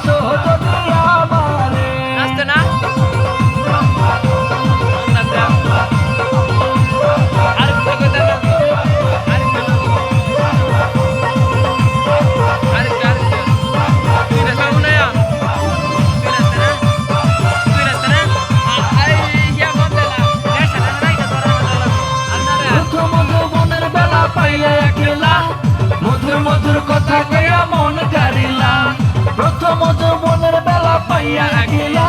ভালোবাসো যদি আমারে। নাচতে না মধুর মধুর কথা কইয়া মন কারিলা, প্রথম যৌবনের বেলা পাইয়া একলা,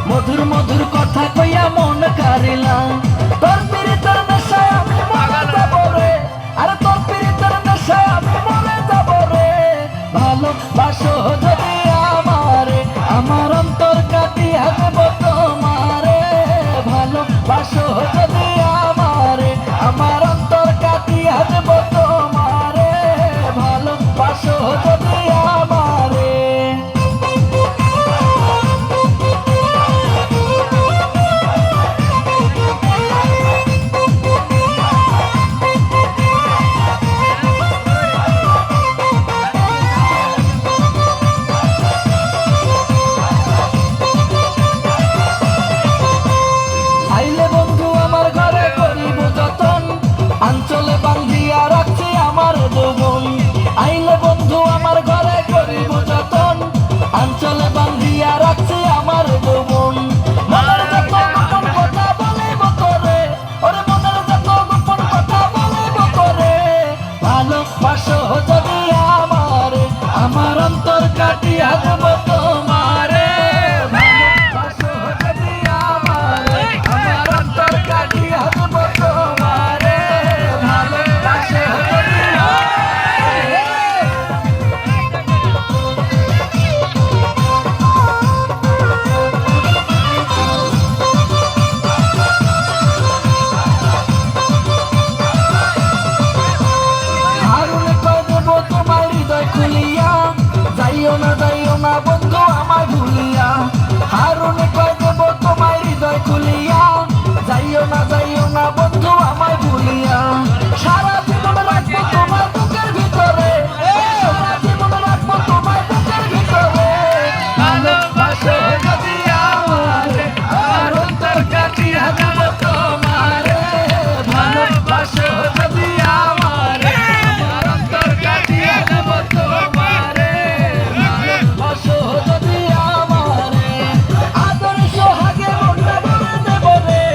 মধুর মধুর কথা কইয়া মন কারিলা। তোর পিরিতের নেশায় আমি মরে যাব রে, আরে তোর পিরিতের নেশায় আমি মরে যাব রে। ভালোবাসো যদি আমারে, আমার অন্তর কাটিয়া দেব তোমারে। ভালোবাসো যদি আমারে, আমার অন্তর কাটিয়া দেব তোমারে। ভালোবাসো যদি আমারে। আইলে বন্ধু আমার ঘরে করিব যতন, আঞ্চলে বান্ধিয়া রাখছি আমার যৌবন। আইলে বন্ধু আমার ঘরে করিব যতন, আঞ্চলে বান্ধিয়া রাখছি আমার যৌবন। মনের যত গোপন কথা বলিব তোরে, ওরে মনের যত গোপন কথা বলিব তোরে। ভালোবাসো যদি আমারে, আমার অন্তর কাটিয়া দেব তোমারে। ভালোবাসো যদি আমারে, আমার অন্তর কাটিয়া দেব তোমারে। ভালোবাসো যদি আমারে। হারুনে কয় দেব তোমার হৃদয় খুলিয়া, যাইও না বন্ধু আমায় ভুলিয়া। হারুনে কয় দেব তোমার হৃদয় খুলিয়া, যাইও না বন্ধু আমায় ভুলিয়া। সারা জীবন রাখবো তোমার বুকের ভিতরে, সারা জীবন রাখবো তোমার বুকের ভিতরে। ভালোবাসো যদি আমারে, আমার অন্তর কাটিয়া দেব তোমারে। ভালোবাসো যদি আমারে, আমার অন্তর কাটিয়া দেব তোমারে। ভালোবাসো যদি আমারে, আদর সোহাগে মনটা ভরে দেব রে,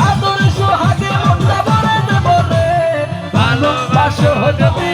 আদর সোহাগে মনটা ভরে দেব রে। ভালোবাসো যদি